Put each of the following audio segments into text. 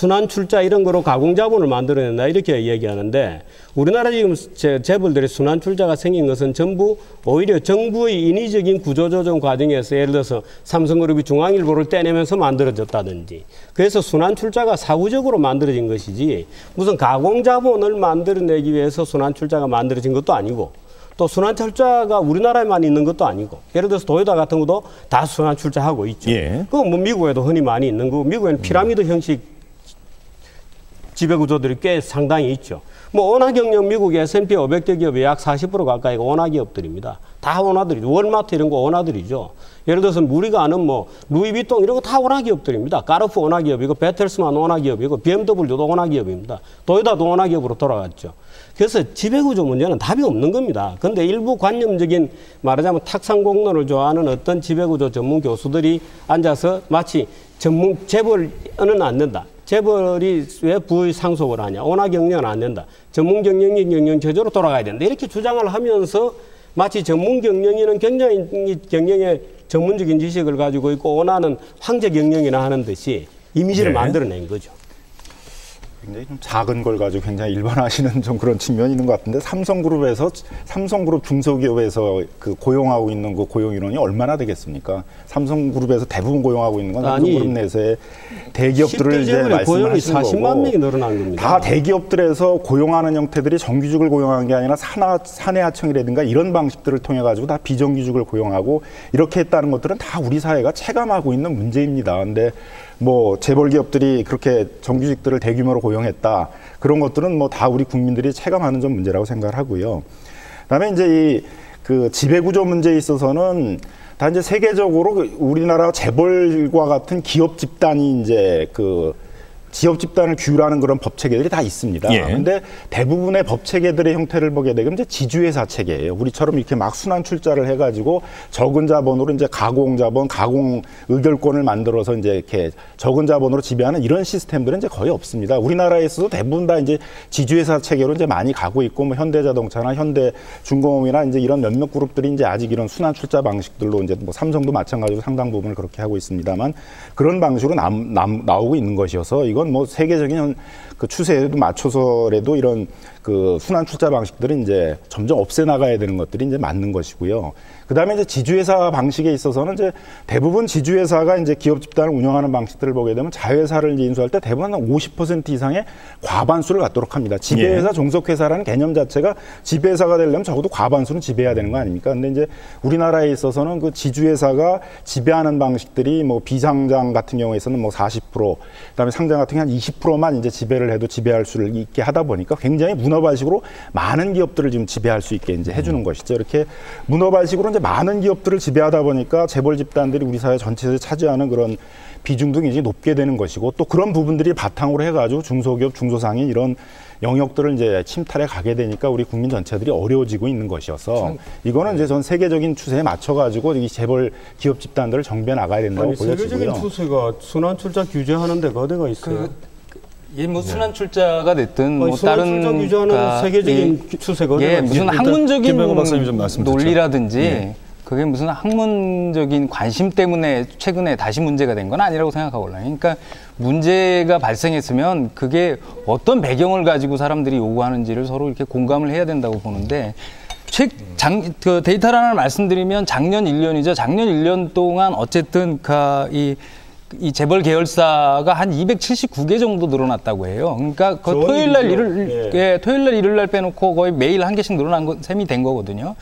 순환 출자 이런 거로 가공자본을 만들어낸다 이렇게 얘기하는데 우리나라 지금 재벌들의 순환 출자가 생긴 것은 전부 오히려 정부의 인위적인 구조조정 과정에서 예를 들어서 삼성그룹이 중앙일보를 떼내면서 만들어졌다든지 그래서 순환 출자가 사후적으로 만들어진 것이지 무슨 가공자본을 만들어내기 위해서 순환 출자가 만들어진 것도 아니고 또 순환 출자가 우리나라에만 있는 것도 아니고 예를 들어서 도요타 같은 것도 다 순환 출자하고 있죠. 예. 그건 뭐 미국에도 흔히 많이 있는 거고 미국에는 피라미드 형식 지배구조들이 꽤 상당히 있죠. 뭐 원화경영 미국의 S&P 500대 기업의 약 40% 가까이가 원화기업들입니다. 다 원화들이죠. 월마트 이런 거 원화들이죠. 예를 들어서 우리가 아는 뭐 루이비통 이런 거 다 원화기업들입니다. 까르푸 원화기업이고 베텔스만 원화기업이고 BMW도 원화기업입니다. 도요타도 원화기업으로 돌아갔죠. 그래서 지배구조 문제는 답이 없는 겁니다. 그런데 일부 관념적인 말하자면 탁상공론을 좋아하는 어떤 지배구조 전문 교수들이 앉아서 마치 재벌은 안 된다. 재벌이 왜 부의 상속을 하냐. 원화 경영은 안 된다. 전문 경영인 경영 체제로 돌아가야 된다. 이렇게 주장을 하면서 마치 전문 경영인은 굉장히 경영의 전문적인 지식을 가지고 있고 원하는 황제 경영이나 하는 듯이 이미지를 만들어낸 거죠. 굉장히 좀 작은 걸 가지고 굉장히 일반화하시는 좀 그런 측면이 있는 것 같은데 삼성그룹 중소기업에서 그 고용하고 있는 그 고용 인원이 얼마나 되겠습니까? 삼성그룹에서 대부분 고용하고 있는 건 삼성그룹 내에서의 대기업들을 이제 말씀하시는 거고 40만 명이 늘어난 겁니다. 다 대기업들에서 고용하는 형태들이 정규직을 고용한 게 아니라 사내하청이라든가 이런 방식들을 통해 가지고 다 비정규직을 고용하고 이렇게 했다는 것들은 다 우리 사회가 체감하고 있는 문제입니다. 근데 뭐 재벌 기업들이 그렇게 정규직들을 대규모로 고용했다. 그런 것들은 뭐 다 우리 국민들이 체감하는 좀 문제라고 생각을 하고요. 그다음에 이제 그 지배구조 문제에 있어서는 다 이제 세계적으로 우리나라 재벌과 같은 기업 집단이 이제 그 지역 집단을 규율하는 그런 법 체계들이 다 있습니다. 그런데 대부분의 법 체계들의 형태를 보게 되면 이제 지주회사 체계예요. 우리처럼 이렇게 막 순환 출자를 해가지고 적은 자본으로 이제 가공 자본, 가공 의결권을 만들어서 이제 이렇게 적은 자본으로 지배하는 이런 시스템들은 이제 거의 없습니다. 우리나라에서도 대부분 다 이제 지주회사 체계로 이제 많이 가고 있고 뭐 현대자동차나 현대중공업이나 이제 이런 몇몇 그룹들이 이제 아직 이런 순환 출자 방식들로 이제 뭐 삼성도 마찬가지로 상당 부분을 그렇게 하고 있습니다만 그런 방식으로 나오고 있는 것이어서 이건 뭐 세계적인 그 추세에도 맞춰서라도 이런 그 순환 출자 방식들은 이제 점점 없애 나가야 되는 것들이 이제 맞는 것이고요. 그다음에 이제 지주회사 방식에 있어서는 이제 대부분 지주회사가 이제 기업 집단을 운영하는 방식들을 보게 되면 자회사를 이제 인수할 때 대부분 한 50% 이상의 과반수를 갖도록 합니다. 지배회사, 종속회사라는 개념 자체가 지배회사가 되려면 적어도 과반수는 지배해야 되는 거 아닙니까? 근데 이제 우리나라에 있어서는 그 지주회사가 지배하는 방식들이 뭐 비상장 같은 경우에서는 뭐 40%, 그다음에 상장 같은 경우 한 20%만 이제 지배를 해도 지배할 수 있게 하다 보니까 굉장히 문어발식으로 많은 기업들을 지금 지배할 수 있게 이제 해주는 것이죠. 이렇게 문어발식으로 이제 많은 기업들을 지배하다 보니까 재벌 집단들이 우리 사회 전체에서 차지하는 그런 비중도 굉장히 높게 되는 것이고 또 그런 부분들이 바탕으로 해가지고 중소기업, 중소상인 이런 영역들을 이제 침탈해 가게 되니까 우리 국민 전체들이 어려워지고 있는 것이어서 이거는 이제 전 세계적인 추세에 맞춰가지고 이 재벌 기업 집단들을 정비해 나가야 된다고 보여지고요. 세계적인 추세가 순환 출자 규제하는 데가 어디가 있어요? 뭐 순환 출자가 됐든 뭐 순환 다른 출자 규제하는 세계적인 추세가 어디가 무슨 학문적인 좀 논리라든지 그게 무슨 학문적인 관심 때문에 최근에 다시 문제가 된 건 아니라고 생각하거든요. 그러니까 문제가 발생했으면 그게 어떤 배경을 가지고 사람들이 요구하는지를 서로 이렇게 공감을 해야 된다고 보는데 그 데이터를 하나 말씀드리면 작년 1년이죠. 작년 1년 동안 어쨌든 이 재벌 계열사가 한 279개 정도 늘어났다고 해요. 그러니까 그 토요일 날 일요일 날 빼놓고 거의 매일 한 개씩 늘어난 셈이 된 거거든요.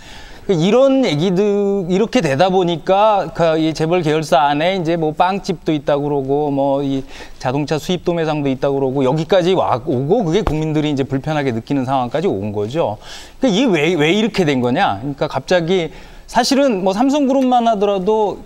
이런 얘기들 이렇게 되다 보니까 이 재벌 계열사 안에 이제 뭐 빵집도 있다고 그러고 뭐 이 자동차 수입 도매상도 있다고 그러고 여기까지 오고 그게 국민들이 이제 불편하게 느끼는 상황까지 온 거죠. 그러니까 이게 왜 이렇게 된 거냐? 그러니까 갑자기 사실은 뭐 삼성그룹만 하더라도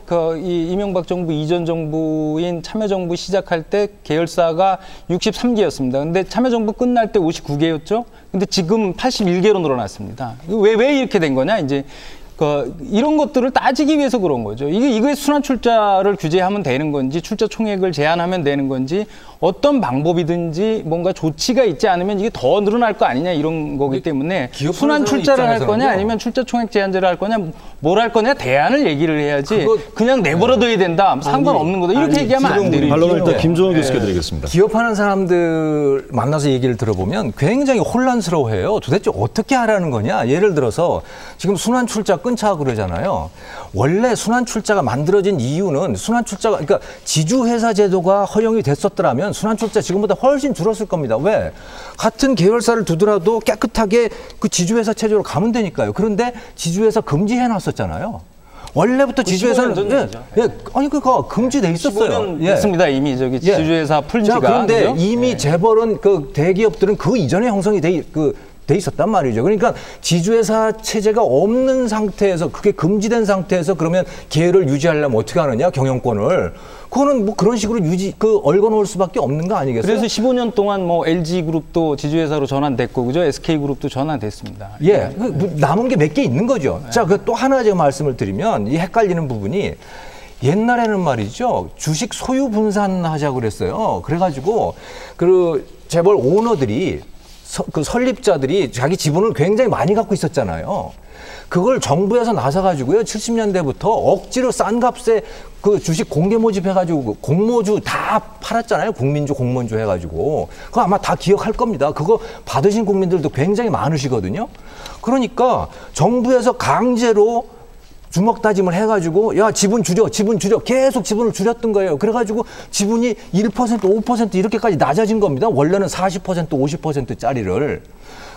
이 이명박 정부 이전 정부인 참여정부 시작할 때 계열사가 63개였습니다. 근데 참여정부 끝날 때 59개였죠. 근데 지금 81개로 늘어났습니다. 왜 이렇게 된 거냐? 이제 이런 것들을 따지기 위해서 그런 거죠. 이게 순환 출자를 규제하면 되는 건지, 출자 총액을 제한하면 되는 건지, 어떤 방법이든지 뭔가 조치가 있지 않으면 이게 더 늘어날 거 아니냐 이런 거기 때문에 순환 출자를 할 거냐 아니면 출자 총액 제한제를 할 거냐 뭘 할 거냐 대안을 얘기를 해야지 그냥 내버려둬야 된다 상관없는 거다 이렇게 얘기하면 안 돼요. 반론을 일단 김종원 교수께 드리겠습니다. 기업하는 사람들 만나서 얘기를 들어보면 굉장히 혼란스러워해요. 도대체 어떻게 하라는 거냐. 예를 들어서 지금 순환 출자 끊자 그러잖아요. 원래 순환 출자가 만들어진 이유는 순환 출자가 그러니까 지주회사 제도가 허용이 됐었더라면 순환 출자 지금보다 훨씬 줄었을 겁니다. 왜? 같은 계열사를 두더라도 깨끗하게 그 지주회사 체제로 가면 되니까요. 그런데 지주회사 금지해 놨었잖아요. 원래부터 지주회사는 아니 그러니까 금지돼 있었어요. 됐습니다. 이미 저기 지주회사 풀지가. 그런데 그죠? 이미 재벌은 그 대기업들은 그 이전에 형성이 돼 있었단 말이죠. 그러니까 지주회사 체제가 없는 상태에서 그게 금지된 상태에서 그러면 계열을 유지하려면 어떻게 하느냐 경영권을 그거는 뭐 그런 식으로 얽어놓을 수밖에 없는 거 아니겠어요? 그래서 15년 동안 뭐 LG 그룹도 지주회사로 전환됐고 그죠? SK 그룹도 전환됐습니다. 예, 남은 게 몇 개 있는 거죠. 자, 그 또 하나 제가 말씀을 드리면 이 헷갈리는 부분이 옛날에는 말이죠 주식 소유 분산하자고 그랬어요. 그래가지고 그 재벌 오너들이 그 설립자들이 자기 지분을 굉장히 많이 갖고 있었잖아요. 그걸 정부에서 나서가지고요 70년대부터 억지로 싼 값에 그 주식 공개 모집해가지고 공모주 다 팔았잖아요. 국민주, 공무원주 해가지고 그거 아마 다 기억할 겁니다. 그거 받으신 국민들도 굉장히 많으시거든요. 그러니까 정부에서 강제로 주먹 다짐을 해가지고 야 지분 줄여 계속 지분을 줄였던 거예요. 그래가지고 지분이 1% 5% 이렇게까지 낮아진 겁니다. 원래는 40% 50%짜리를.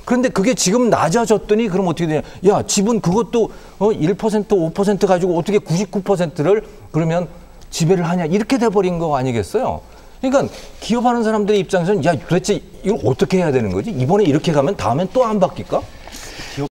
그런데 그게 지금 낮아졌더니 그럼 어떻게 되냐. 야 지분 그것도 1% 5% 가지고 어떻게 99%를 그러면 지배를 하냐 이렇게 돼버린 거 아니겠어요. 그러니까 기업하는 사람들의 입장에서는 야 도대체 이걸 어떻게 해야 되는 거지. 이번에 이렇게 가면 다음엔 또 안 바뀔까.